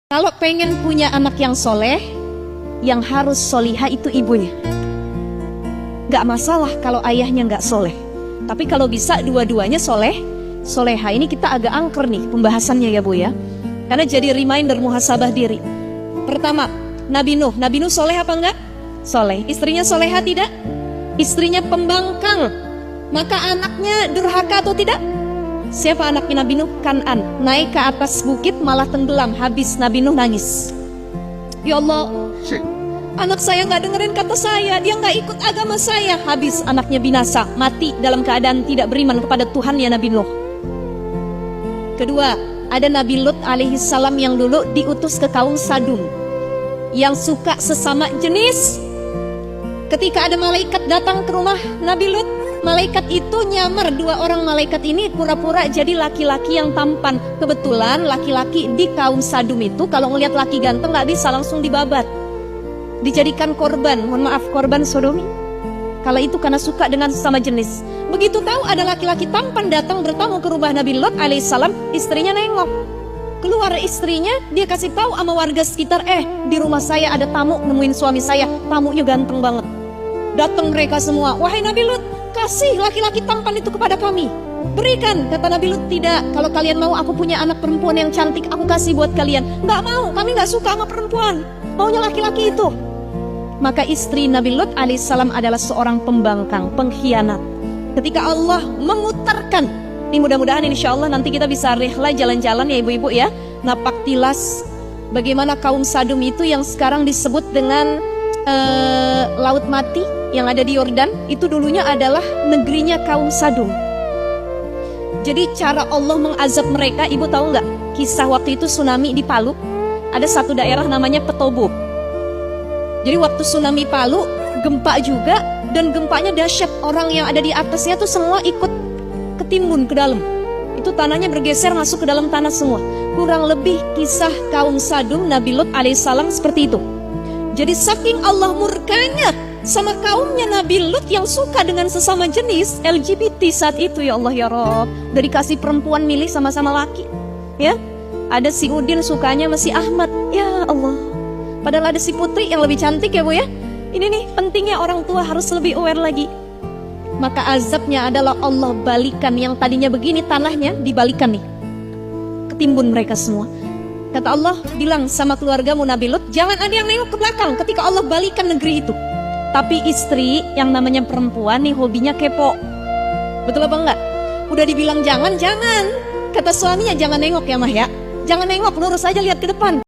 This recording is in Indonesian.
Kalau pengen punya anak yang soleh, yang harus soliha itu ibunya. Gak masalah kalau ayahnya gak soleh. Tapi kalau bisa dua-duanya soleh, soleha. Ini kita agak angker nih pembahasannya ya Bu ya. Karena jadi reminder muhasabah diri. Pertama, Nabi Nuh. Nabi Nuh soleh apa enggak? Soleh. Istrinya soleha tidak? Istrinya pembangkang. Maka anaknya durhaka atau tidak? Siapa anaknya Nabi Nuh? Kan'an. Naik ke atas bukit malah tenggelam. Habis Nabi Nuh nangis. Ya Allah, anak saya gak dengerin kata saya. Dia gak ikut agama saya. Habis anaknya binasa. Mati dalam keadaan tidak beriman kepada Tuhan ya Nabi Nuh. Kedua, ada Nabi Lut alaihissalam yang dulu diutus ke kaum Sadum, yang suka sesama jenis. Ketika ada malaikat datang ke rumah Nabi Lut, malaikat itu nyamar. Dua orang malaikat ini pura-pura jadi laki-laki yang tampan. Kebetulan laki-laki di kaum Sadum itu kalau ngelihat laki ganteng gak bisa, langsung dibabat, dijadikan korban. Mohon maaf, korban sodomi. Kalau itu karena suka dengan sesama jenis. Begitu tahu ada laki-laki tampan datang bertamu ke rumah Nabi Lut alaihissalam, istrinya nengok. Keluar istrinya, dia kasih tahu sama warga sekitar, di rumah saya ada tamu, nemuin suami saya, tamunya ganteng banget. Datang mereka semua, wahai Nabi Lut, kasih laki-laki tampan itu kepada kami. Berikan. Kata Nabi Lut, tidak. Kalau kalian mau, aku punya anak perempuan yang cantik, aku kasih buat kalian. Gak mau, kami gak suka sama perempuan, maunya laki-laki itu. Maka istri Nabi Lut alaihissalam adalah seorang pembangkang, pengkhianat. Ketika Allah memutarkan, ini mudah-mudahan insya Allah nanti kita bisa rihlah jalan-jalan ya ibu-ibu ya, napak tilas bagaimana kaum Sadum itu yang sekarang disebut dengan Laut Mati yang ada di Yordan, itu dulunya adalah negerinya kaum Sadum. Jadi cara Allah mengazab mereka, ibu tahu nggak? Kisah waktu itu tsunami di Palu, ada satu daerah namanya Petobo. Jadi waktu tsunami Palu, gempa juga, dan gempanya dahsyat. Orang yang ada di atasnya tuh semua ikut ketimbun ke dalam. Itu tanahnya bergeser masuk ke dalam tanah semua. Kurang lebih kisah kaum Sadum Nabi Lut alaihissalam seperti itu. Jadi saking Allah murkanya sama kaumnya Nabi Lut yang suka dengan sesama jenis, LGBT saat itu, ya Allah ya Rob. Dari kasih perempuan milih sama-sama laki, ya. Ada si Udin sukanya sama si Ahmad, ya Allah. Padahal ada si Putri yang lebih cantik ya Bu ya. Ini nih pentingnya orang tua harus lebih aware lagi. Maka azabnya adalah Allah balikan. Yang tadinya begini tanahnya dibalikan nih, ketimbun mereka semua. Kata Allah bilang sama keluargamu Nabi Lut, jangan ada yang nengok ke belakang ketika Allah balikan negeri itu. Tapi istri yang namanya perempuan nih hobinya kepo. Betul apa enggak? Udah dibilang jangan. Kata suaminya jangan nengok ya Mah ya. Jangan nengok, lurus aja lihat ke depan.